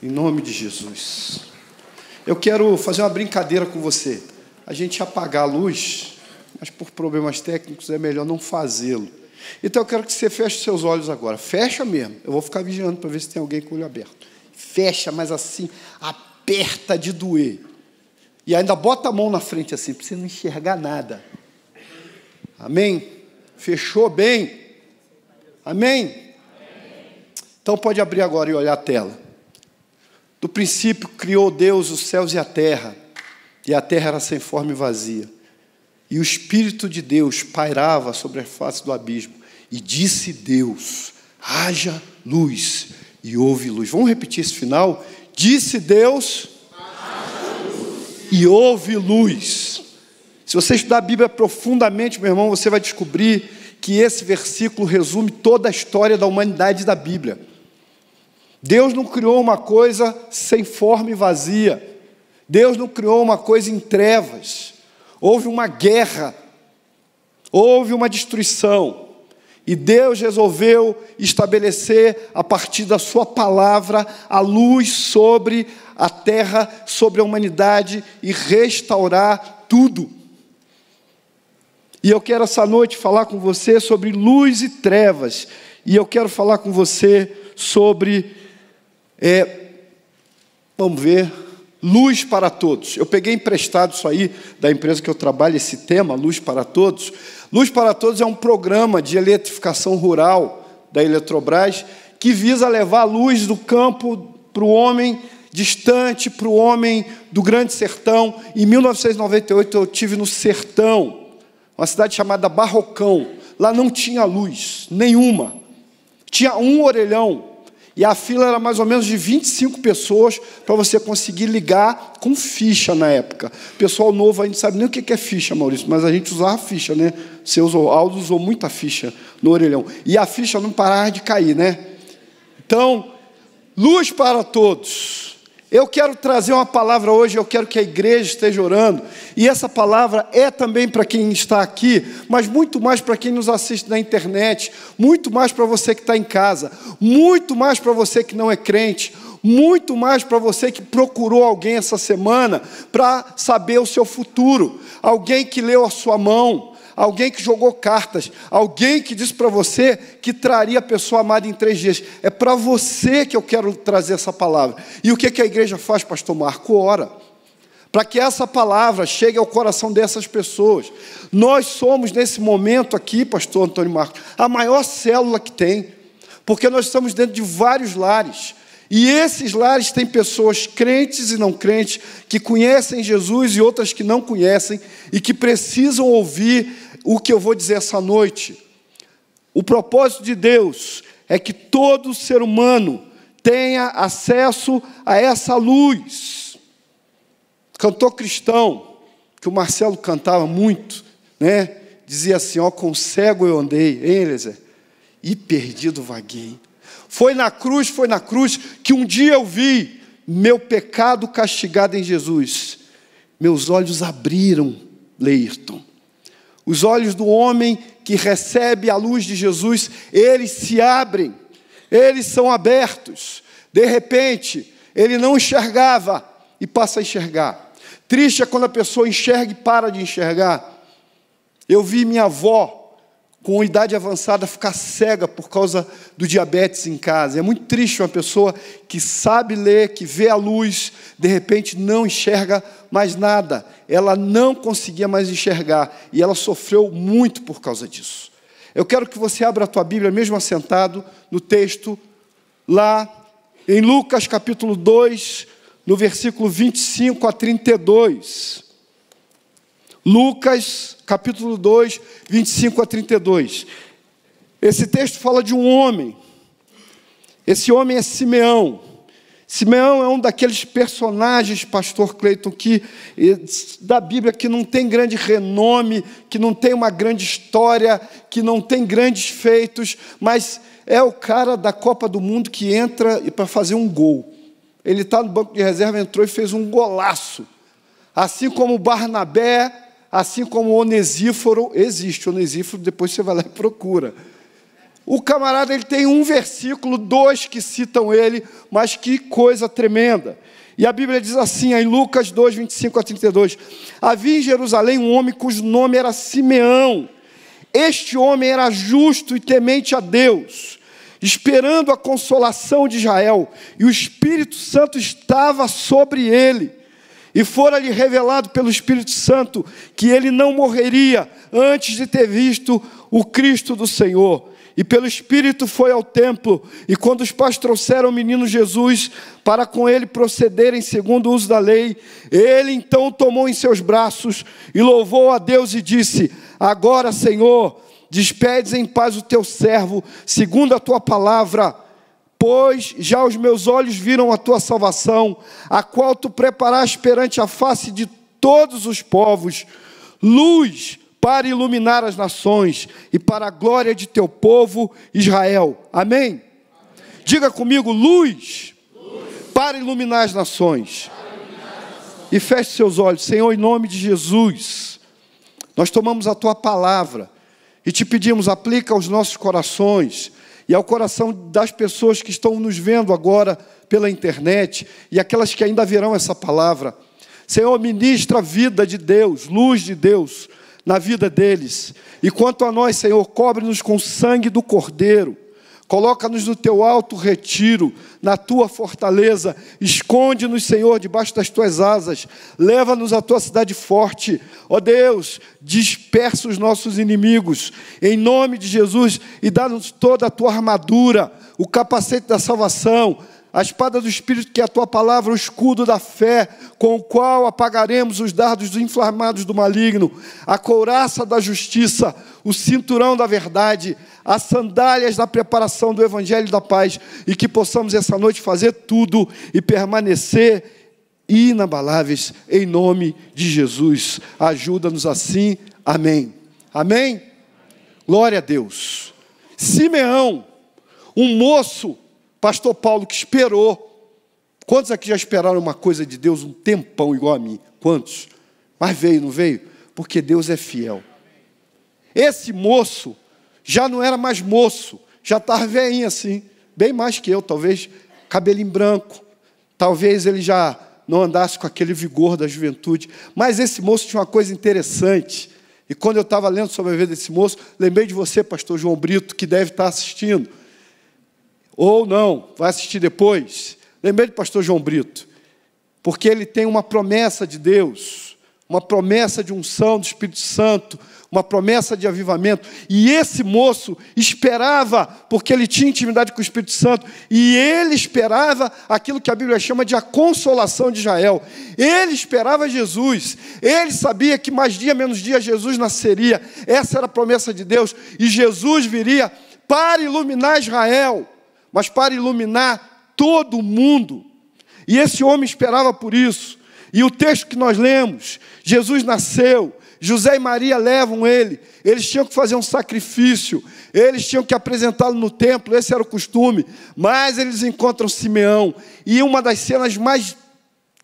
Em nome de Jesus. Eu quero fazer uma brincadeira com você. A gente ia apagar a luz, mas por problemas técnicos é melhor não fazê-lo. Então eu quero que você feche seus olhos agora. Fecha mesmo. Eu vou ficar vigiando para ver se tem alguém com o olho aberto. Fecha, mas assim, aperta de doer. E ainda bota a mão na frente assim, para você não enxergar nada. Amém? Fechou bem? Amém? Então pode abrir agora e olhar a tela. Do princípio criou Deus os céus e a terra era sem forma e vazia. E o Espírito de Deus pairava sobre a face do abismo. E disse Deus, haja luz, e houve luz. Vamos repetir esse final? Disse Deus, haja luz, e houve luz. Se você estudar a Bíblia profundamente, meu irmão, você vai descobrir que esse versículo resume toda a história da humanidade da Bíblia. Deus não criou uma coisa sem forma e vazia. Deus não criou uma coisa em trevas. Houve uma guerra. Houve uma destruição. E Deus resolveu estabelecer, a partir da sua palavra, a luz sobre a terra, sobre a humanidade e restaurar tudo. E eu quero essa noite falar com você sobre luz e trevas. E eu quero falar com você sobre... vamos ver, luz para todos. Eu peguei emprestado isso aí da empresa que eu trabalho, esse tema, Luz para Todos. Luz para Todos é um programa de eletrificação rural da Eletrobras que visa levar a luz do campo para o homem distante, para o homem do Grande Sertão. Em 1998 eu estive no Sertão, uma cidade chamada Barrocão. Lá não tinha luz nenhuma, tinha um orelhão. E a fila era mais ou menos de 25 pessoas para você conseguir ligar com ficha na época. O pessoal novo aí não sabe nem o que é ficha, Maurício, mas a gente usava ficha, né? Aldo usou muita ficha no orelhão. E a ficha não parava de cair, né? Então, luz para todos. Eu quero trazer uma palavra hoje, eu quero que a igreja esteja orando. E essa palavra é também para quem está aqui, mas muito mais para quem nos assiste na internet, muito mais para você que está em casa, muito mais para você que não é crente, muito mais para você que procurou alguém essa semana para saber o seu futuro, alguém que leu a sua mão, alguém que jogou cartas, alguém que disse para você que traria a pessoa amada em 3 dias. É para você que eu quero trazer essa palavra. E o que a igreja faz, pastor Marco? Ora, para que essa palavra chegue ao coração dessas pessoas. Nós somos, nesse momento aqui, pastor Antônio Marcos, a maior célula que tem, porque nós estamos dentro de vários lares. E esses lares têm pessoas crentes e não crentes, que conhecem Jesus e outras que não conhecem, e que precisam ouvir o que eu vou dizer essa noite. O propósito de Deus é que todo ser humano tenha acesso a essa luz. Cantor cristão, que o Marcelo cantava muito, né? Dizia assim, ó, com cego eu andei, hein, Eliezer? E perdido vaguei. Foi na cruz que um dia eu vi meu pecado castigado em Jesus. Meus olhos abriram, Leirton. Os olhos do homem que recebe a luz de Jesus, eles se abrem, eles são abertos. De repente, ele não enxergava e passa a enxergar. Triste é quando a pessoa enxerga e para de enxergar. Eu vi minha avó, com idade avançada, ficar cega por causa do diabetes em casa. É muito triste uma pessoa que sabe ler, que vê a luz, de repente não enxerga mais nada. Ela não conseguia mais enxergar e ela sofreu muito por causa disso. Eu quero que você abra a tua Bíblia, mesmo assentado, no texto, lá em Lucas capítulo 2, no versículo 25 a 32. Lucas, capítulo 2, 25 a 32. Esse texto fala de um homem. Esse homem é Simeão. Simeão é um daqueles personagens, pastor Cleiton, da Bíblia, que não tem grande renome, que não tem uma grande história, que não tem grandes feitos, mas é o cara da Copa do Mundo que entra para fazer um gol. Ele está no banco de reserva, entrou e fez um golaço. Assim como o Barnabé, assim como o Onesíforo, existe Onesíforo, depois você vai lá e procura. O camarada, ele tem um versículo, 2 que citam ele, mas que coisa tremenda. E a Bíblia diz assim, em Lucas 2, 25 a 32, havia em Jerusalém um homem cujo nome era Simeão. Este homem era justo e temente a Deus, esperando a consolação de Israel, e o Espírito Santo estava sobre ele. E fora-lhe revelado pelo Espírito Santo que ele não morreria antes de ter visto o Cristo do Senhor. E pelo Espírito foi ao templo, e quando os pais trouxeram o menino Jesus para com ele procederem segundo o uso da lei, ele então o tomou em seus braços e louvou a Deus e disse: agora, Senhor, despedes em paz o teu servo, segundo a tua palavra, pois já os meus olhos viram a tua salvação, a qual tu preparaste perante a face de todos os povos, luz para iluminar as nações e para a glória de teu povo Israel. Amém? Amém. Diga comigo, luz, para iluminar as nações. E feche seus olhos. Senhor, em nome de Jesus, nós tomamos a tua palavra e te pedimos, aplica aos nossos corações e ao coração das pessoas que estão nos vendo agora pela internet e aquelas que ainda verão essa palavra. Senhor, ministra a vida de Deus, luz de Deus na vida deles. E quanto a nós, Senhor, cobre-nos com o sangue do Cordeiro. Coloca-nos no teu alto retiro, na tua fortaleza. Esconde-nos, Senhor, debaixo das tuas asas. Leva-nos à tua cidade forte. Ó Deus, dispersa os nossos inimigos, em nome de Jesus, e dá-nos toda a tua armadura, o capacete da salvação, a espada do Espírito, que é a tua palavra, o escudo da fé, com o qual apagaremos os dardos inflamados do maligno, a couraça da justiça, o cinturão da verdade, as sandálias da preparação do evangelho da paz, e que possamos essa noite fazer tudo e permanecer inabaláveis, em nome de Jesus. Ajuda-nos assim, amém. Amém? Glória a Deus. Simeão, um moço, pastor Paulo, que esperou. Quantos aqui já esperaram uma coisa de Deus um tempão igual a mim? Quantos? Mas veio, não veio? Porque Deus é fiel. Esse moço já não era mais moço, já estava velhinho assim, bem mais que eu, talvez cabelinho branco, talvez ele já não andasse com aquele vigor da juventude, mas esse moço tinha uma coisa interessante, e quando eu estava lendo sobre a vida desse moço, lembrei de você, pastor João Brito, que deve estar assistindo, ou não, vai assistir depois. Lembrei do pastor João Brito, porque ele tem uma promessa de Deus, uma promessa de unção do Espírito Santo, uma promessa de avivamento, e esse moço esperava, porque ele tinha intimidade com o Espírito Santo, e ele esperava aquilo que a Bíblia chama de a consolação de Israel. Ele esperava Jesus, ele sabia que mais dia menos dia Jesus nasceria, essa era a promessa de Deus, e Jesus viria para iluminar Israel, mas para iluminar todo o mundo. E esse homem esperava por isso. E o texto que nós lemos, Jesus nasceu, José e Maria levam ele, eles tinham que fazer um sacrifício, eles tinham que apresentá-lo no templo, esse era o costume, mas eles encontram Simeão, e uma das cenas mais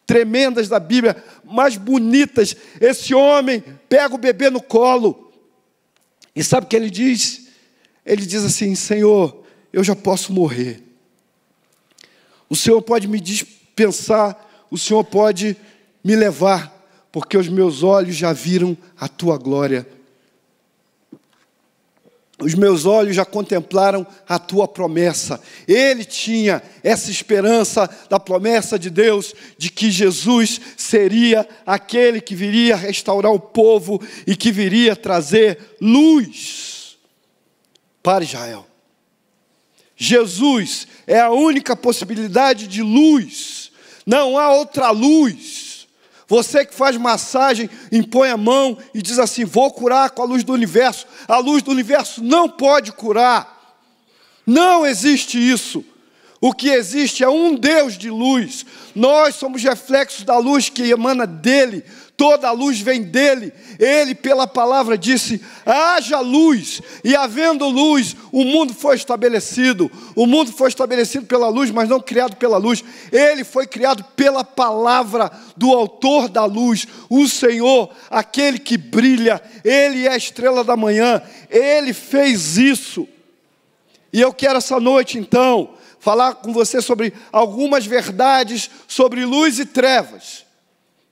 tremendas da Bíblia, mais bonitas, esse homem pega o bebê no colo, e sabe o que ele diz? Ele diz assim: Senhor, eu já posso morrer, o Senhor pode me dispensar, o Senhor pode me levar, porque os meus olhos já viram a tua glória, os meus olhos já contemplaram a tua promessa. Ele tinha essa esperança da promessa de Deus, de que Jesus seria aquele que viria restaurar o povo e que viria trazer luz para Israel. Jesus é a única possibilidade de luz, não há outra luz. Você que faz massagem, impõe a mão e diz assim: vou curar com a luz do universo. A luz do universo não pode curar. Não existe isso. O que existe é um Deus de luz. Nós somos reflexos da luz que emana dele. Toda a luz vem dele. Ele, pela palavra, disse: haja luz. E havendo luz, o mundo foi estabelecido. O mundo foi estabelecido pela luz, mas não criado pela luz. Ele foi criado pela palavra do autor da luz, o Senhor, aquele que brilha. Ele é a estrela da manhã. Ele fez isso. E eu quero essa noite, então, falar com você sobre algumas verdades sobre luz e trevas.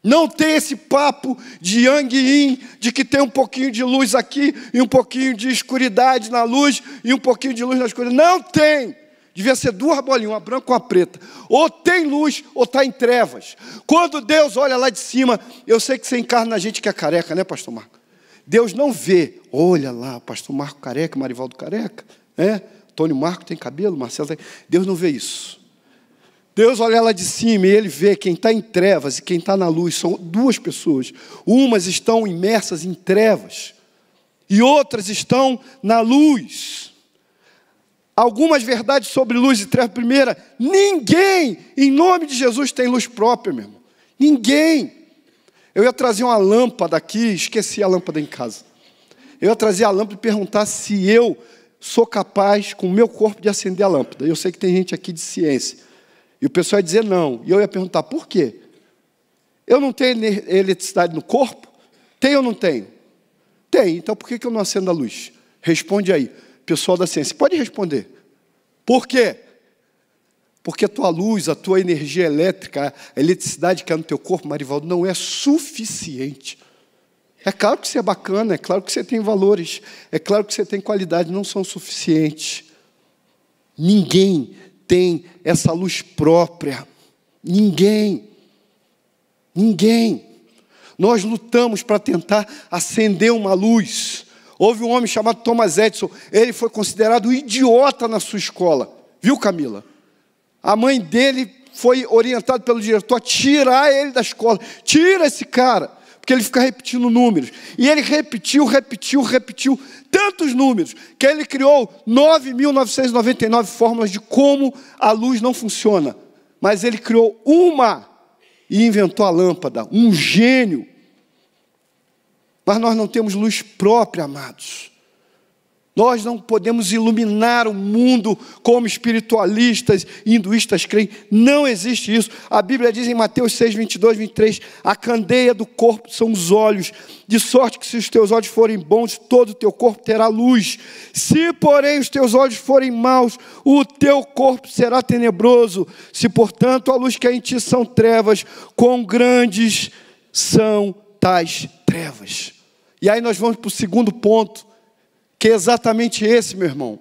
Não tem esse papo de yang e yin, de que tem um pouquinho de luz aqui e um pouquinho de escuridade na luz e um pouquinho de luz na escuridade. Não tem. Devia ser duas bolinhas, uma branca e uma preta. Ou tem luz ou está em trevas. Quando Deus olha lá de cima, eu sei que você encarna na gente que é careca, né, pastor Marco? Deus não vê. Olha lá, pastor Marco careca, Marivaldo careca, né? Antônio Marco tem cabelo, Marcelo tem... Deus não vê isso. Deus olha lá de cima e Ele vê quem está em trevas e quem está na luz. São duas pessoas. Umas estão imersas em trevas e outras estão na luz. Algumas verdades sobre luz e trevas. Primeira, ninguém, em nome de Jesus, tem luz própria, meu irmão. Ninguém. Eu ia trazer uma lâmpada aqui, esqueci a lâmpada em casa. Eu ia trazer a lâmpada e perguntar se eu sou capaz, com o meu corpo, de acender a lâmpada. Eu sei que tem gente aqui de ciência. E o pessoal ia dizer não. E eu ia perguntar, por quê? Eu não tenho eletricidade no corpo? Tem ou não tenho? Tem. Então por que eu não acendo a luz? Responde aí. Pessoal da ciência, pode responder. Por quê? Porque a tua luz, a tua energia elétrica, a eletricidade que é no teu corpo, Marivaldo, não é suficiente. É claro que você é bacana, é claro que você tem valores, é claro que você tem qualidade, não são suficientes. Ninguém tem essa luz própria. Ninguém. Ninguém. Nós lutamos para tentar acender uma luz. Houve um homem chamado Thomas Edison. Ele foi considerado um idiota na sua escola. Viu, Camila? A mãe dele foi orientada pelo diretor a tirar ele da escola. Tira esse cara, porque ele fica repetindo números. E ele repetiu tantos números, que ele criou 9.999 fórmulas de como a luz não funciona. Mas ele criou uma e inventou a lâmpada. Um gênio. Mas nós não temos luz própria, amados. Nós não podemos iluminar o mundo como espiritualistas, hinduístas creem. Não existe isso. A Bíblia diz em Mateus 6, 22, 23, a candeia do corpo são os olhos, de sorte que se os teus olhos forem bons, todo o teu corpo terá luz. Se, porém, os teus olhos forem maus, o teu corpo será tenebroso. Se, portanto, a luz que há em ti são trevas, quão grandes são tais trevas. E aí nós vamos para o segundo ponto, que é exatamente esse, meu irmão.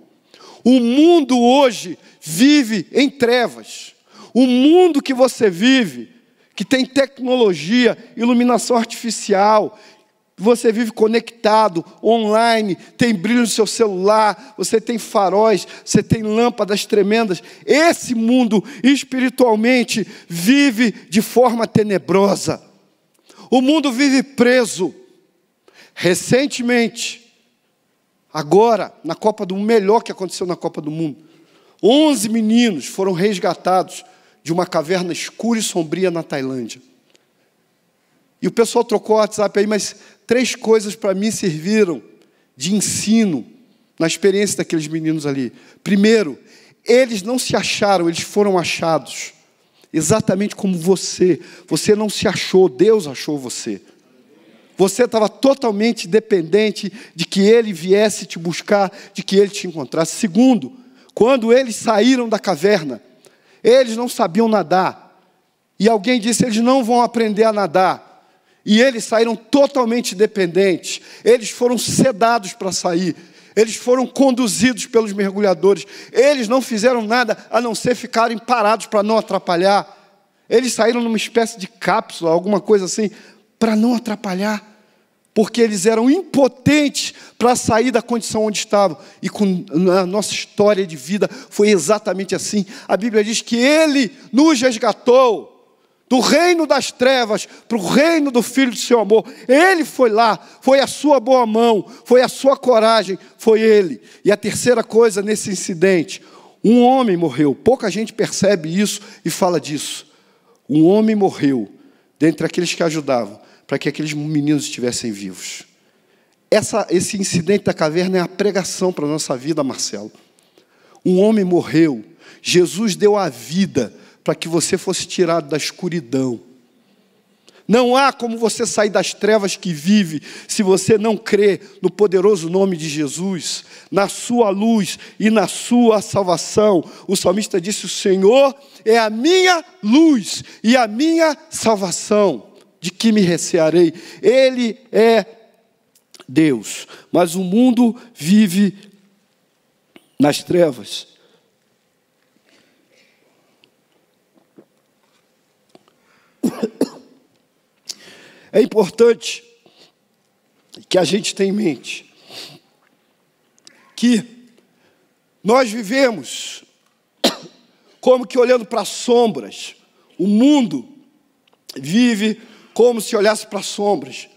O mundo hoje vive em trevas. O mundo que você vive, que tem tecnologia, iluminação artificial, você vive conectado, online, tem brilho no seu celular, você tem faróis, você tem lâmpadas tremendas. Esse mundo, espiritualmente, vive de forma tenebrosa. O mundo vive preso. Recentemente, agora, na Copa do Mundo, melhor que aconteceu na Copa do Mundo, 11 meninos foram resgatados de uma caverna escura e sombria na Tailândia. E o pessoal trocou o WhatsApp aí, mas 3 coisas para mim serviram de ensino na experiência daqueles meninos ali. Primeiro, eles não se acharam, eles foram achados. Exatamente como você. Você não se achou, Deus achou você. Você estava totalmente dependente de que Ele viesse te buscar, de que Ele te encontrasse. Segundo, quando eles saíram da caverna, eles não sabiam nadar. E alguém disse, eles não vão aprender a nadar. E eles saíram totalmente dependentes. Eles foram sedados para sair. Eles foram conduzidos pelos mergulhadores. Eles não fizeram nada a não ser ficarem parados para não atrapalhar. Eles saíram numa espécie de cápsula, alguma coisa assim, para não atrapalhar, porque eles eram impotentes para sair da condição onde estavam. E com a nossa história de vida foi exatamente assim. A Bíblia diz que Ele nos resgatou do reino das trevas para o reino do Filho do seu amor. Ele foi lá, foi a sua boa mão, foi a sua coragem, foi Ele. E a terceira coisa nesse incidente, um homem morreu. Pouca gente percebe isso e fala disso. Um homem morreu dentre aqueles que ajudavam, para que aqueles meninos estivessem vivos. Esse incidente da caverna é a pregação para a nossa vida, Marcelo. Um homem morreu, Jesus deu a vida para que você fosse tirado da escuridão. Não há como você sair das trevas que vive se você não crê no poderoso nome de Jesus, na sua luz e na sua salvação. O salmista disse: o Senhor é a minha luz e a minha salvação. De que me recearei? Ele é Deus. Mas o mundo vive nas trevas. É importante que a gente tenha em mente que nós vivemos como que olhando para sombras. O mundo vive como se olhasse para sombras.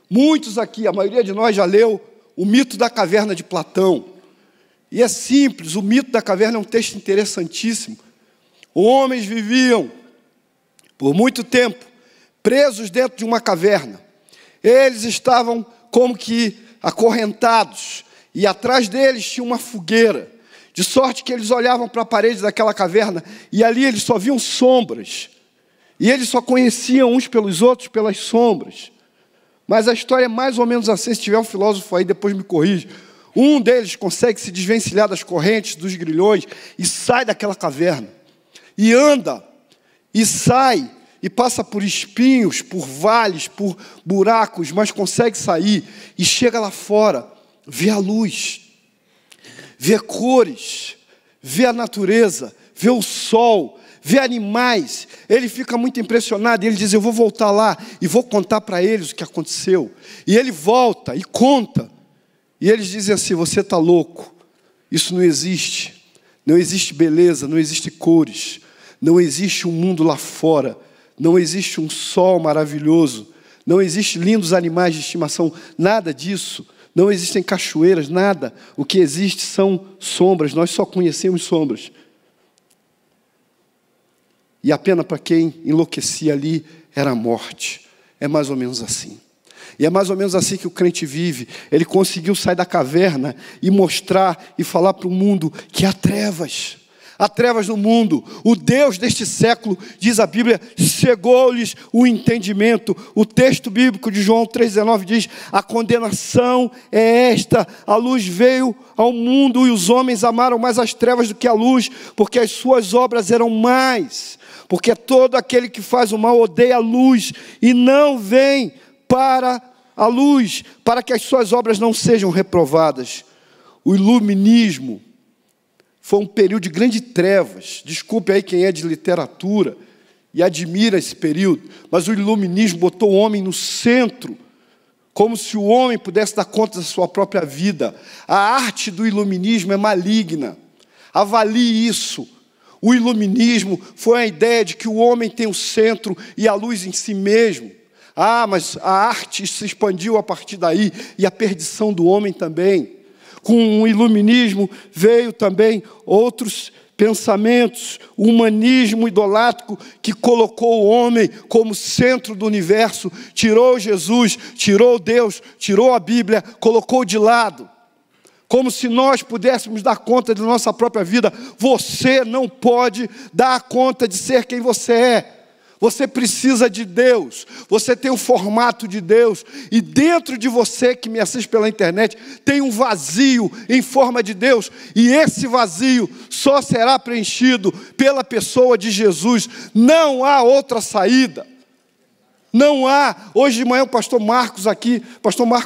Muitos aqui, a maioria de nós já leu o mito da caverna de Platão. E é simples, o mito da caverna é um texto interessantíssimo. Homens viviam por muito tempo presos dentro de uma caverna. Eles estavam como que acorrentados, e atrás deles tinha uma fogueira, de sorte que eles olhavam para a parede daquela caverna, e ali eles só viam sombras, e eles só conheciam uns pelos outros pelas sombras. Mas a história é mais ou menos assim. Se tiver um filósofo aí, depois me corrige. Um deles consegue se desvencilhar das correntes, dos grilhões, e sai daquela caverna, e anda, e sai, e passa por espinhos, por vales, por buracos, mas consegue sair, e chega lá fora, vê a luz, vê cores, vê a natureza, vê o sol, vê animais. Ele fica muito impressionado, e ele diz: eu vou voltar lá, e vou contar para eles o que aconteceu. E ele volta, e conta, e eles dizem assim: você está louco, isso não existe beleza, não existe cores, não existe um mundo lá fora, não existe um sol maravilhoso, não existe lindos animais de estimação, nada disso, não existem cachoeiras, nada. O que existe são sombras, nós só conhecemos sombras. E a pena para quem enlouquecia ali era a morte. É mais ou menos assim. E é mais ou menos assim que o crente vive. Ele conseguiu sair da caverna e mostrar e falar para o mundo que há trevas. Há trevas no mundo. O Deus deste século, diz a Bíblia, cegou-lhes o entendimento. O texto bíblico de João 3,19 diz: a condenação é esta: a luz veio ao mundo e os homens amaram mais as trevas do que a luz, porque as suas obras eram más. Porque todo aquele que faz o mal odeia a luz e não vem para a luz, para que as suas obras não sejam reprovadas. O iluminismo foi um período de grandes trevas. Desculpe aí quem é de literatura e admira esse período, mas o iluminismo botou o homem no centro, como se o homem pudesse dar conta da sua própria vida. A arte do iluminismo é maligna. Avalie isso. O iluminismo foi a ideia de que o homem tem o centro e a luz em si mesmo. Mas a arte se expandiu a partir daí, e a perdição do homem também. Com o iluminismo veio também outros pensamentos, o humanismo idolátrico que colocou o homem como centro do universo, tirou Jesus, tirou Deus, tirou a Bíblia, colocou de lado, como se nós pudéssemos dar conta da nossa própria vida. Você não pode dar conta de ser quem você é. Você precisa de Deus, você tem o formato de Deus, e dentro de você que me assiste pela internet, tem um vazio em forma de Deus, e esse vazio só será preenchido pela pessoa de Jesus. Não há outra saída, não há. Hoje de manhã o pastor Marcos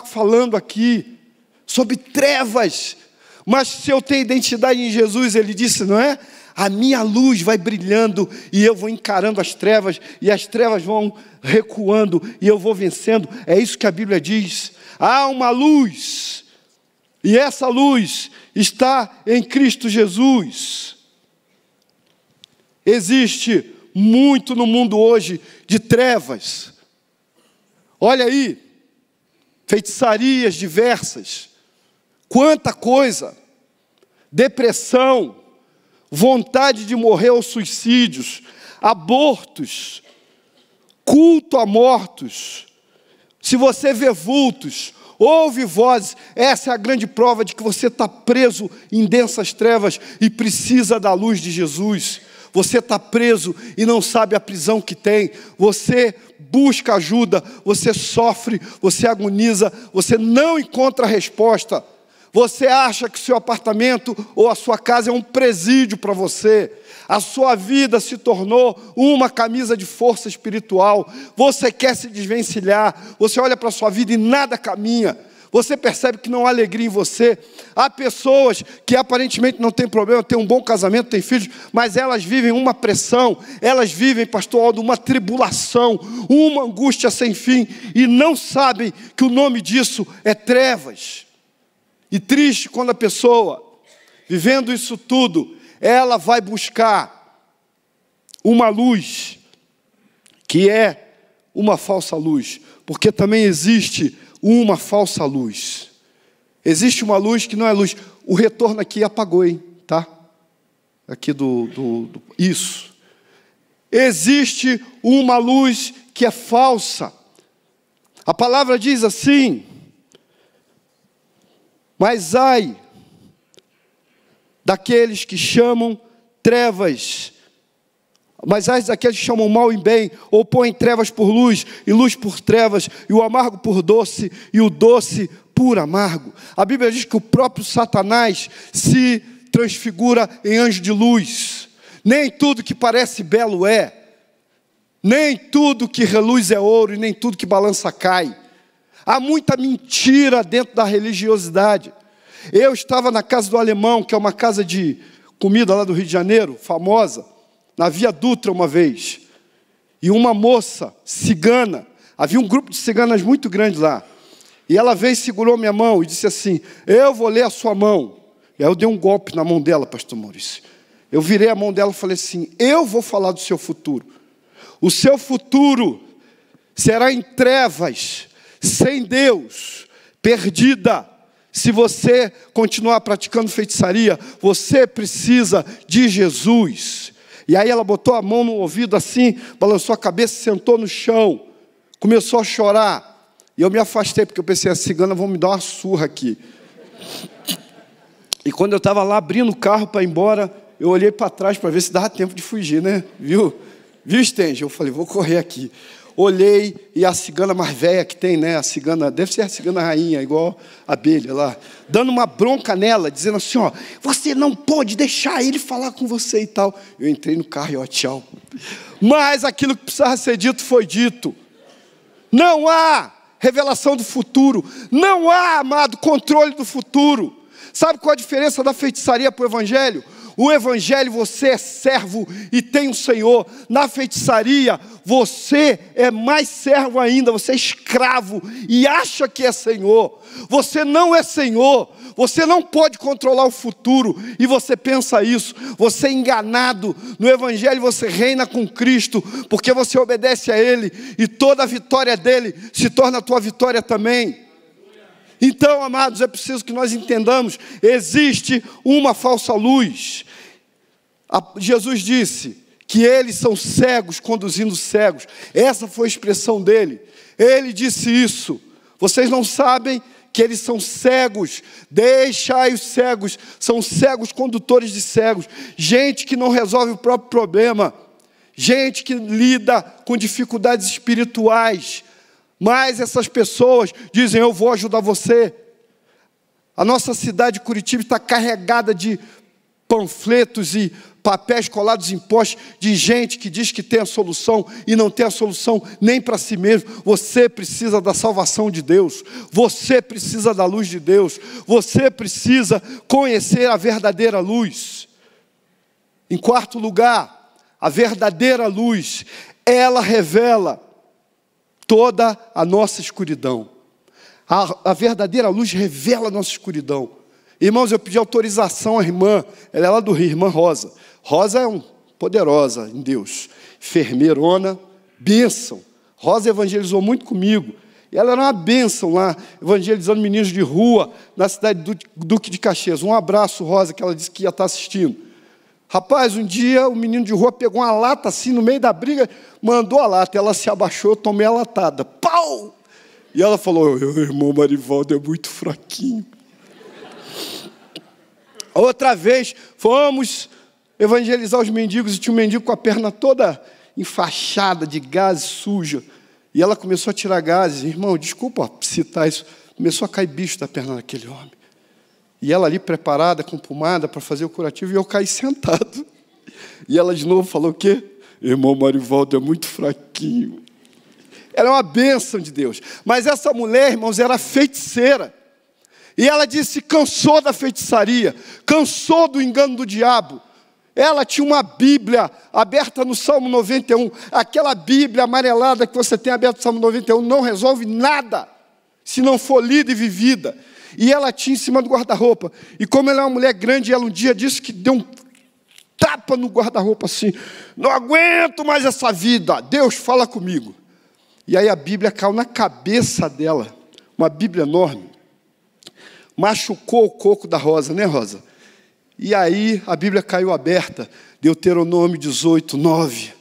falando aqui, sobre trevas, mas se eu tenho identidade em Jesus, ele disse, não é? A minha luz vai brilhando e eu vou encarando as trevas, e as trevas vão recuando e eu vou vencendo. É isso que a Bíblia diz. Há uma luz, e essa luz está em Cristo Jesus. Existe muito no mundo hoje de trevas. Olha aí, feitiçarias diversas, quanta coisa, depressão, vontade de morrer ou suicídios, abortos, culto a mortos. Se você vê vultos, ouve vozes, essa é a grande prova de que você está preso em densas trevas e precisa da luz de Jesus. Você está preso e não sabe a prisão que tem. Você busca ajuda, você sofre, você agoniza, você não encontra resposta. Você acha que o seu apartamento ou a sua casa é um presídio para você. A sua vida se tornou uma camisa de força espiritual. Você quer se desvencilhar. Você olha para a sua vida e nada caminha. Você percebe que não há alegria em você. Há pessoas que aparentemente não têm problema, têm um bom casamento, têm filhos, mas elas vivem uma pressão, elas vivem, pastor Aldo, uma tribulação, uma angústia sem fim, e não sabem que o nome disso é trevas. E triste quando a pessoa, vivendo isso tudo, ela vai buscar uma luz, que é uma falsa luz, porque também existe uma falsa luz. Existe uma luz que não é luz. O retorno aqui apagou, hein? Tá? Aqui isso. Existe uma luz que é falsa. A palavra diz assim: mas ai daqueles que chamam trevas, mas ai daqueles que chamam mal em bem, ou põem trevas por luz, e luz por trevas, e o amargo por doce, e o doce por amargo. A Bíblia diz que o próprio Satanás se transfigura em anjo de luz. Nem tudo que parece belo é, nem tudo que reluz é ouro, e nem tudo que balança cai. Há muita mentira dentro da religiosidade. Eu estava na casa do Alemão, que é uma casa de comida lá do Rio de Janeiro, famosa, na Via Dutra uma vez. E uma moça cigana, havia um grupo de ciganas muito grande lá. E ela veio e segurou minha mão e disse assim: eu vou ler a sua mão. E aí eu dei um golpe na mão dela, pastor Maurício. Eu virei a mão dela e falei assim: eu vou falar do seu futuro. O seu futuro será em trevas, sem Deus, perdida. Se você continuar praticando feitiçaria, você precisa de Jesus. E aí ela botou a mão no ouvido assim, balançou a cabeça, sentou no chão, começou a chorar. E eu me afastei, porque eu pensei, as ciganas vão me dar uma surra aqui. E quando eu estava lá abrindo o carro para ir embora, eu olhei para trás para ver se dava tempo de fugir, né? Viu, Stenge? Eu falei, vou correr aqui. Olhei, e a cigana mais velha que tem, né? A cigana, deve ser a cigana rainha, igual a abelha lá, dando uma bronca nela, dizendo assim, ó, você não pode deixar ele falar com você e tal. Eu entrei no carro e ó, tchau. Mas aquilo que precisava ser dito foi dito. Não há revelação do futuro. Não há, amado, controle do futuro. Sabe qual a diferença da feitiçaria para o Evangelho? O Evangelho, você é servo e tem um Senhor. Na feitiçaria, você é mais servo ainda, você é escravo e acha que é Senhor. Você não é Senhor, você não pode controlar o futuro e você pensa isso. Você é enganado. No Evangelho você reina com Cristo, porque você obedece a Ele e toda a vitória dEle se torna a tua vitória também. Então, amados, é preciso que nós entendamos, existe uma falsa luz. Jesus disse que eles são cegos conduzindo cegos. Essa foi a expressão dele. Ele disse isso. Vocês não sabem que eles são cegos? Deixai os cegos. São cegos condutores de cegos. Gente que não resolve o próprio problema. Gente que lida com dificuldades espirituais. Mas essas pessoas dizem, eu vou ajudar você. A nossa cidade de Curitiba está carregada de panfletos e papéis colados em postes de gente que diz que tem a solução e não tem a solução nem para si mesmo. Você precisa da salvação de Deus. Você precisa da luz de Deus. Você precisa conhecer a verdadeira luz. Em quarto lugar, a verdadeira luz, ela revela toda a nossa escuridão. A verdadeira luz revela a nossa escuridão. Irmãos, eu pedi autorização à irmã, ela é lá do Rio, irmã Rosa. Rosa é poderosa em Deus, enfermeirona, bênção. Rosa evangelizou muito comigo. E ela era uma bênção lá, evangelizando meninos de rua, na cidade do Duque de Caxias. Um abraço, Rosa, que ela disse que ia estar assistindo. Rapaz, um dia o menino de rua pegou uma lata assim, no meio da briga, mandou a lata, ela se abaixou, eu tomei a latada. Pau! E ela falou, o irmão Marivaldo é muito fraquinho. Outra vez, fomos evangelizar os mendigos, e tinha um mendigo com a perna toda enfaixada de gases, suja. E ela começou a tirar gases. Irmão, desculpa citar isso, começou a cair bicho da perna daquele homem. E ela ali preparada, com pomada para fazer o curativo, e eu caí sentado. E ela de novo falou o quê? Irmão Marivaldo é muito fraquinho. Ela é uma bênção de Deus. Mas essa mulher, irmãos, era feiticeira. E ela disse, cansou da feitiçaria, cansou do engano do diabo. Ela tinha uma Bíblia aberta no Salmo 91. Aquela Bíblia amarelada que você tem aberta no Salmo 91 não resolve nada, se não for lida e vivida. E ela tinha em cima do guarda-roupa. E como ela é uma mulher grande, ela um dia disse que deu um tapa no guarda-roupa assim. Não aguento mais essa vida, Deus fala comigo. E aí a Bíblia caiu na cabeça dela, uma Bíblia enorme. Machucou o coco da Rosa, né, Rosa? E aí a Bíblia caiu aberta, Deuteronômio 18, 9.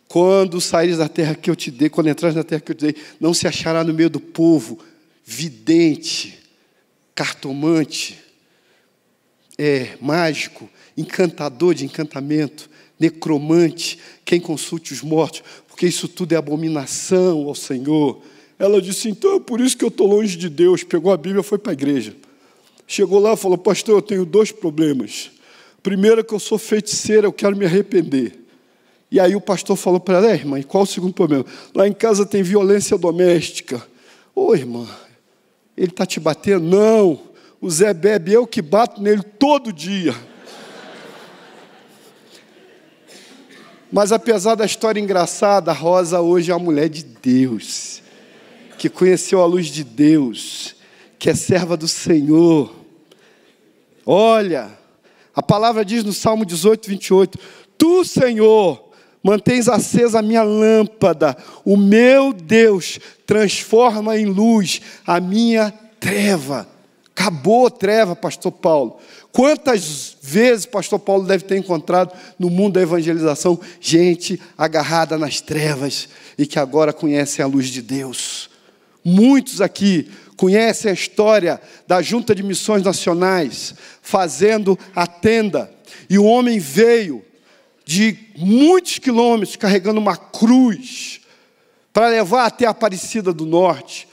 Quando saíres da terra que eu te dei, quando entrares na terra que eu te dei, não se achará no meio do povo vidente, cartomante, mágico, encantador de encantamento, necromante, quem consulte os mortos, porque isso tudo é abominação ao Senhor. Ela disse, então é por isso que eu estou longe de Deus. Pegou a Bíblia e foi para a igreja. Chegou lá e falou, pastor, eu tenho 2 problemas. Primeiro é que eu sou feiticeira, eu quero me arrepender. E aí o pastor falou para ela, irmã, e qual o segundo problema? Lá em casa tem violência doméstica. Ô, irmã, ele está te batendo? Não, o Zé bebe, eu que bato nele todo dia. Mas apesar da história engraçada, a Rosa hoje é uma mulher de Deus, que conheceu a luz de Deus, que é serva do Senhor. Olha, a palavra diz no Salmo 18, 28, Tu, Senhor, mantens acesa a minha lâmpada, o meu Deus transforma em luz a minha treva. Acabou a treva, pastor Paulo. Quantas vezes pastor Paulo deve ter encontrado no mundo da evangelização gente agarrada nas trevas e que agora conhece a luz de Deus. Muitos aqui conhecem a história da Junta de Missões Nacionais fazendo a tenda. E o homem veio de muitos quilômetros carregando uma cruz para levar até a Aparecida do Norte.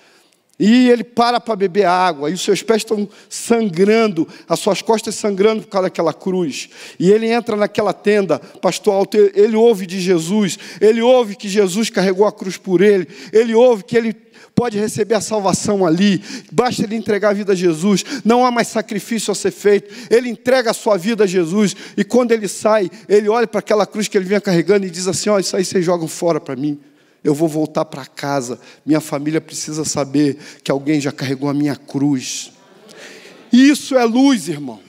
E ele para beber água, e os seus pés estão sangrando, as suas costas sangrando por causa daquela cruz. E ele entra naquela tenda, pastor Alto, ele ouve de Jesus, ele ouve que Jesus carregou a cruz por ele, ele ouve que ele pode receber a salvação ali, basta ele entregar a vida a Jesus, não há mais sacrifício a ser feito, ele entrega a sua vida a Jesus, e quando ele sai, ele olha para aquela cruz que ele vinha carregando e diz assim, ó, isso aí vocês jogam fora para mim. Eu vou voltar para casa, minha família precisa saber que alguém já carregou a minha cruz. Isso é luz, irmão.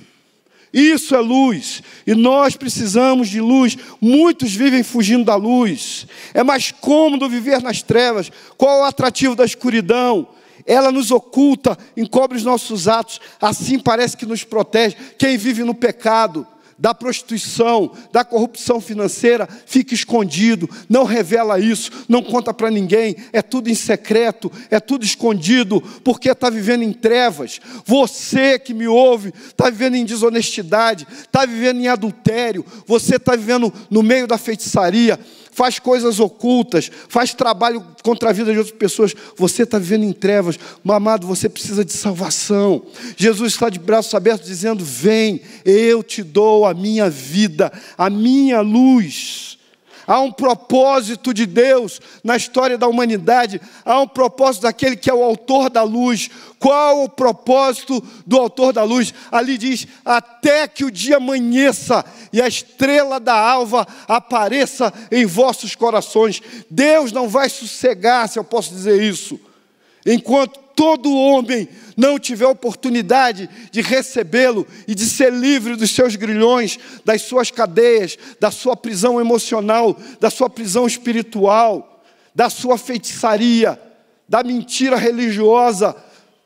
Isso é luz. E nós precisamos de luz. Muitos vivem fugindo da luz. É mais cômodo viver nas trevas. Qual é o atrativo da escuridão? Ela nos oculta, encobre os nossos atos. Assim parece que nos protege. Quem vive no pecado, da prostituição, da corrupção financeira, fica escondido, não revela isso, não conta para ninguém, é tudo em secreto, é tudo escondido, porque está vivendo em trevas. Você que me ouve, está vivendo em desonestidade, está vivendo em adultério, você está vivendo no meio da feitiçaria, faz coisas ocultas, faz trabalho contra a vida de outras pessoas, você está vivendo em trevas, meu amado, você precisa de salvação. Jesus está de braços abertos dizendo, vem, eu te dou a minha vida, a minha luz. Há um propósito de Deus na história da humanidade, há um propósito daquele que é o autor da luz. Qual o propósito do autor da luz? Ali diz, até que o dia amanheça e a estrela da alva apareça em vossos corações. Deus não vai sossegar, se eu posso dizer isso, enquanto todo homem não tiver oportunidade de recebê-lo e de ser livre dos seus grilhões, das suas cadeias, da sua prisão emocional, da sua prisão espiritual, da sua feitiçaria, da mentira religiosa,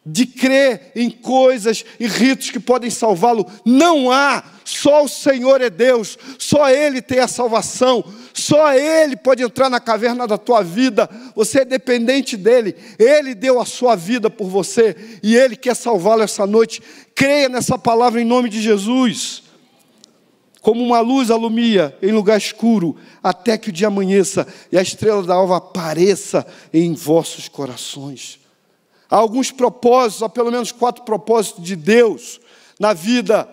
de crer em coisas e ritos que podem salvá-lo. Não há, só o Senhor é Deus, só Ele tem a salvação, só Ele pode entrar na caverna da tua vida, você é dependente dEle, Ele deu a sua vida por você, e Ele quer salvá-lo essa noite. Creia nessa palavra em nome de Jesus. Como uma luz alumia em lugar escuro, até que o dia amanheça e a estrela da alva apareça em vossos corações. Há alguns propósitos, há pelo menos 4 propósitos de Deus na vida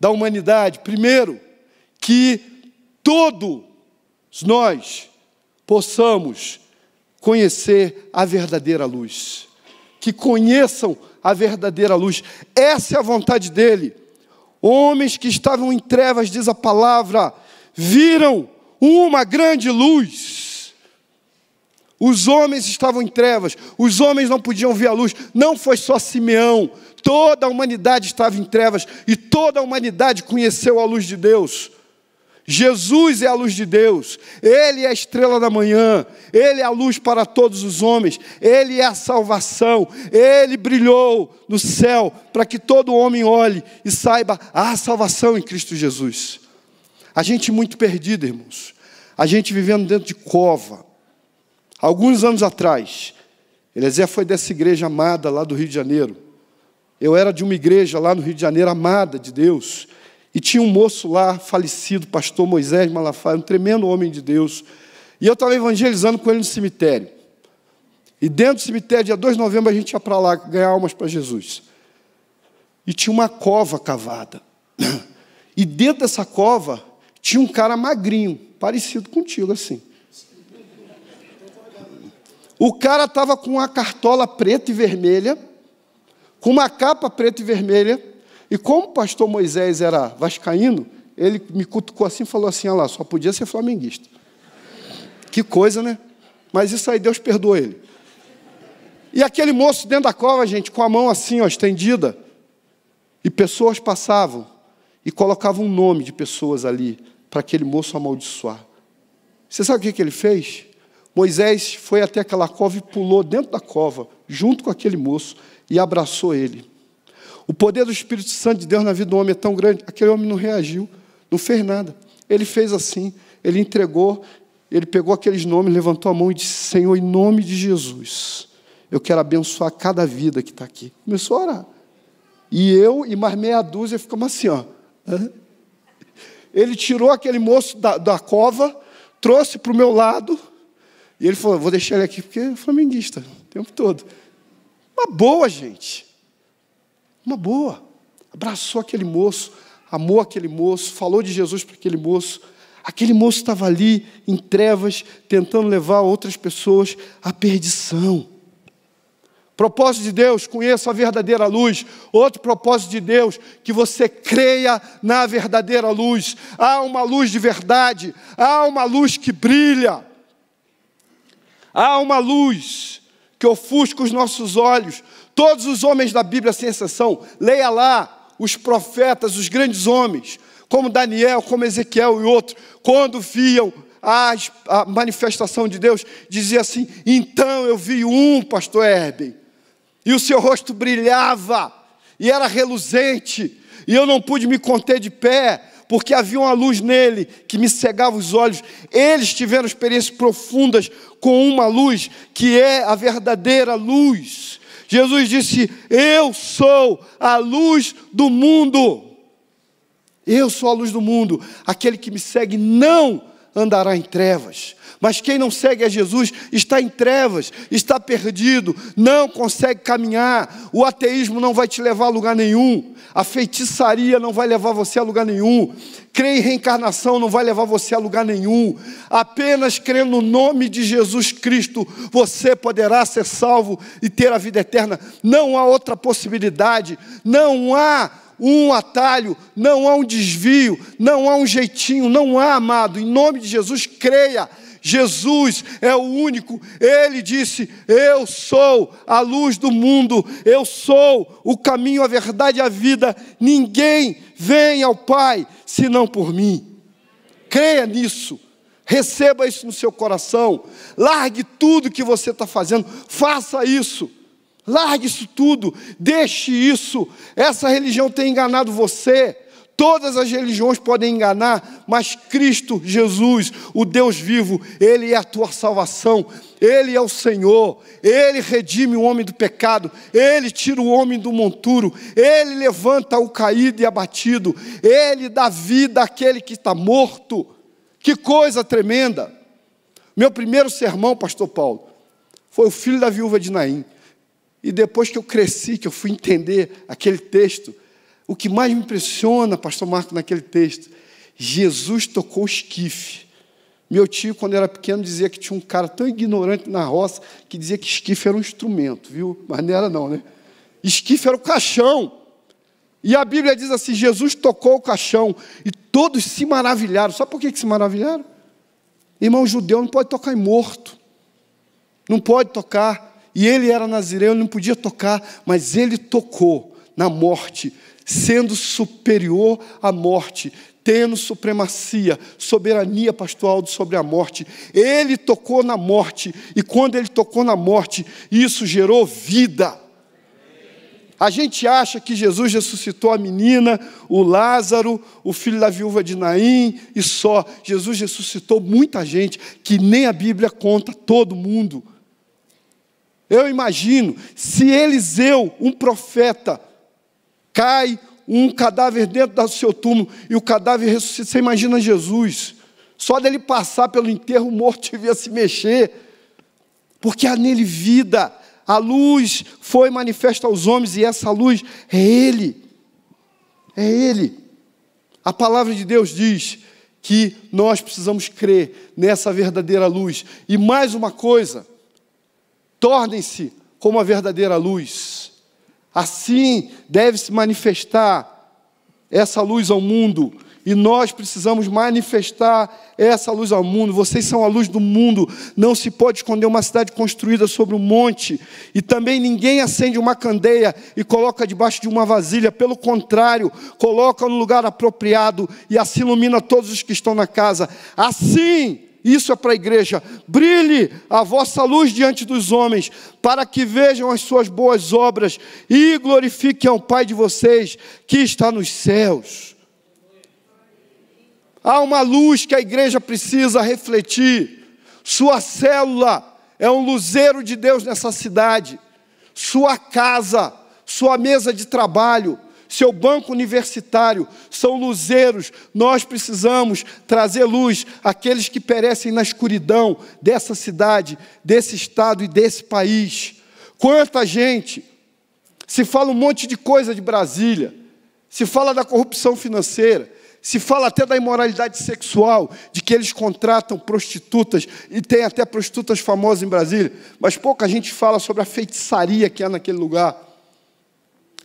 da humanidade. Primeiro, que todos nós possamos conhecer a verdadeira luz. Que conheçam a verdadeira luz. Essa é a vontade dele. Homens que estavam em trevas, diz a palavra, viram uma grande luz. Os homens estavam em trevas, os homens não podiam ver a luz. Não foi só Simeão, toda a humanidade estava em trevas e toda a humanidade conheceu a luz de Deus. Jesus é a luz de Deus, Ele é a estrela da manhã, Ele é a luz para todos os homens, Ele é a salvação, Ele brilhou no céu para que todo homem olhe e saiba a salvação em Cristo Jesus. A gente muito perdido, irmãos, a gente vivendo dentro de cova. Alguns anos atrás, Eliezer foi dessa igreja amada lá do Rio de Janeiro. Eu era de uma igreja lá no Rio de Janeiro, amada de Deus. E tinha um moço lá, falecido, pastor Moisés Malafaia, um tremendo homem de Deus. E eu estava evangelizando com ele no cemitério. E dentro do cemitério, dia 2 de novembro, a gente ia para lá ganhar almas para Jesus. E tinha uma cova cavada. E dentro dessa cova, tinha um cara magrinho, parecido contigo assim. O cara estava com uma cartola preta e vermelha, com uma capa preta e vermelha, e como o pastor Moisés era vascaíno, ele me cutucou assim e falou assim, olha lá, só podia ser flamenguista. Que coisa, né? Mas isso aí Deus perdoou ele. E aquele moço dentro da cova, gente, com a mão assim, ó, estendida, e pessoas passavam e colocavam um nome de pessoas ali, para aquele moço amaldiçoar. Você sabe o que ele fez? Moisés foi até aquela cova e pulou dentro da cova, junto com aquele moço, e abraçou ele. O poder do Espírito Santo de Deus na vida do homem é tão grande, aquele homem não reagiu, não fez nada. Ele fez assim, ele entregou, ele pegou aqueles nomes, levantou a mão e disse, Senhor, em nome de Jesus, eu quero abençoar cada vida que está aqui. Começou a orar. E eu e mais meia dúzia ficamos assim, ó. Ele tirou aquele moço da cova, trouxe para o meu lado, e ele falou, vou deixar ele aqui porque é flamenguista, o tempo todo. Uma boa, gente. Uma boa. Abraçou aquele moço, amou aquele moço, falou de Jesus para aquele moço. Aquele moço estava ali, em trevas, tentando levar outras pessoas à perdição. Propósito de Deus, conheça a verdadeira luz. Outro propósito de Deus, que você creia na verdadeira luz. Há uma luz de verdade, há uma luz que brilha. Há uma luz que ofusca os nossos olhos. Todos os homens da Bíblia, sem exceção, leia lá os profetas, os grandes homens, como Daniel, como Ezequiel e outros, quando viam a manifestação de Deus, dizia assim, então eu vi pastor Herbem, e o seu rosto brilhava, e era reluzente, e eu não pude me conter de pé, porque havia uma luz nele que me cegava os olhos. Eles tiveram experiências profundas com uma luz que é a verdadeira luz. Jesus disse, eu sou a luz do mundo. Eu sou a luz do mundo. Aquele que me segue não andará em trevas. Mas quem não segue a Jesus está em trevas, está perdido, não consegue caminhar. O ateísmo não vai te levar a lugar nenhum. A feitiçaria não vai levar você a lugar nenhum. Crer em reencarnação não vai levar você a lugar nenhum. Apenas crendo no nome de Jesus Cristo, você poderá ser salvo e ter a vida eterna. Não há outra possibilidade, não há um atalho, não há um desvio, não há um jeitinho, não há, amado. Em nome de Jesus, creia. Jesus é o único. Ele disse, eu sou a luz do mundo, eu sou o caminho, a verdade e a vida. Ninguém vem ao Pai senão por mim. Creia nisso, receba isso no seu coração, largue tudo que você está fazendo, faça isso. Largue isso tudo, deixe isso. Essa religião tem enganado você. Todas as religiões podem enganar, mas Cristo Jesus, o Deus vivo, Ele é a tua salvação, Ele é o Senhor, Ele redime o homem do pecado, Ele tira o homem do monturo, Ele levanta o caído e abatido, Ele dá vida àquele que está morto. Que coisa tremenda! Meu primeiro sermão, pastor Paulo, foi o filho da viúva de Naim. E depois que eu cresci, que eu fui entender aquele texto, o que mais me impressiona, pastor Marco, naquele texto, Jesus tocou o esquife. Meu tio, quando era pequeno, dizia que tinha um cara tão ignorante na roça, que dizia que esquife era um instrumento, viu? Mas não era não, né? Esquife era o caixão. E a Bíblia diz assim, Jesus tocou o caixão, e todos se maravilharam. Sabe por que se maravilharam? Irmão, judeu não pode tocar em morto. Não pode tocar. E ele era nazireu, ele não podia tocar, mas ele tocou na morte, sendo superior à morte, tendo supremacia, soberania pastoral sobre a morte. Ele tocou na morte, e quando ele tocou na morte, isso gerou vida. A gente acha que Jesus ressuscitou a menina, o Lázaro, o filho da viúva de Naim, e só. Jesus ressuscitou muita gente, que nem a Bíblia conta, todo mundo. Eu imagino, se Eliseu, um profeta, cai um cadáver dentro do seu túmulo e o cadáver ressuscita, você imagina Jesus, só dele passar pelo enterro, o morto devia se mexer, porque há nele vida, a luz foi manifesta aos homens, e essa luz é Ele, é Ele. A palavra de Deus diz que nós precisamos crer nessa verdadeira luz, e mais uma coisa, tornem-se como a verdadeira luz. Assim deve se manifestar essa luz ao mundo, e nós precisamos manifestar essa luz ao mundo. Vocês são a luz do mundo. Não se pode esconder uma cidade construída sobre um monte, e também ninguém acende uma candeia e coloca debaixo de uma vasilha. Pelo contrário, coloca no lugar apropriado, e assim ilumina todos os que estão na casa. Assim, isso é para a igreja, brilhe a vossa luz diante dos homens, para que vejam as suas boas obras e glorifiquem ao Pai de vocês, que está nos céus. Há uma luz que a igreja precisa refletir. Sua célula é um luzeiro de Deus nessa cidade. Sua casa, sua mesa de trabalho, seu banco universitário são luzeiros. Nós precisamos trazer luz àqueles que perecem na escuridão dessa cidade, desse estado e desse país. Quanta gente! Se fala um monte de coisa de Brasília, se fala da corrupção financeira, se fala até da imoralidade sexual, de que eles contratam prostitutas, e tem até prostitutas famosas em Brasília, mas pouca gente fala sobre a feitiçaria que há naquele lugar.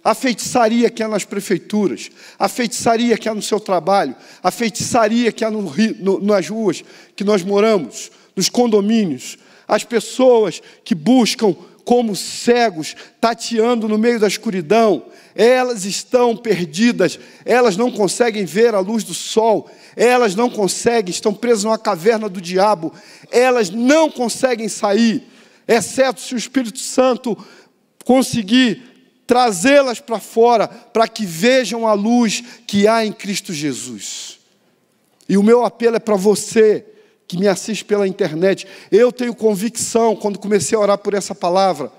A feitiçaria que há nas prefeituras, a feitiçaria que há no seu trabalho, a feitiçaria que há nas ruas que nós moramos, nos condomínios, as pessoas que buscam como cegos, tateando no meio da escuridão, elas estão perdidas, elas não conseguem ver a luz do sol, elas não conseguem, estão presas numa caverna do diabo, elas não conseguem sair, exceto se o Espírito Santo conseguir trazê-las para fora, para que vejam a luz que há em Cristo Jesus. E o meu apelo é para você, que me assiste pela internet. Eu tenho convicção, quando comecei a orar por essa palavra,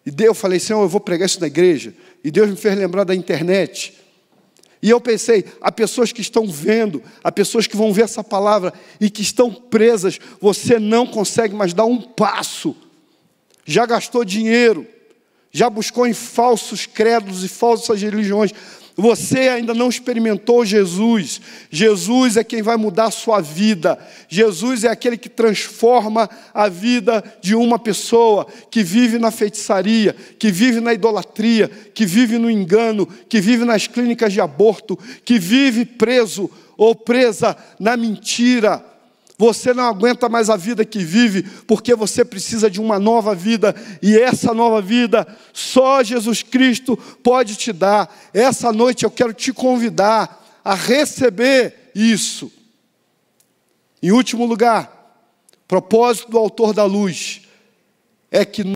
e eu falei, Senhor, eu vou pregar isso na igreja, e Deus me fez lembrar da internet, e eu pensei, há pessoas que estão vendo, há pessoas que vão ver essa palavra, e que estão presas, você não consegue mais dar um passo, já gastou dinheiro, já buscou em falsos credos e falsas religiões, você ainda não experimentou Jesus. Jesus é quem vai mudar a sua vida. Jesus é aquele que transforma a vida de uma pessoa que vive na feitiçaria, que vive na idolatria, que vive no engano, que vive nas clínicas de aborto, que vive preso ou presa na mentira. Você não aguenta mais a vida que vive, porque você precisa de uma nova vida, e essa nova vida só Jesus Cristo pode te dar. Essa noite eu quero te convidar a receber isso. Em último lugar, propósito do autor da luz é que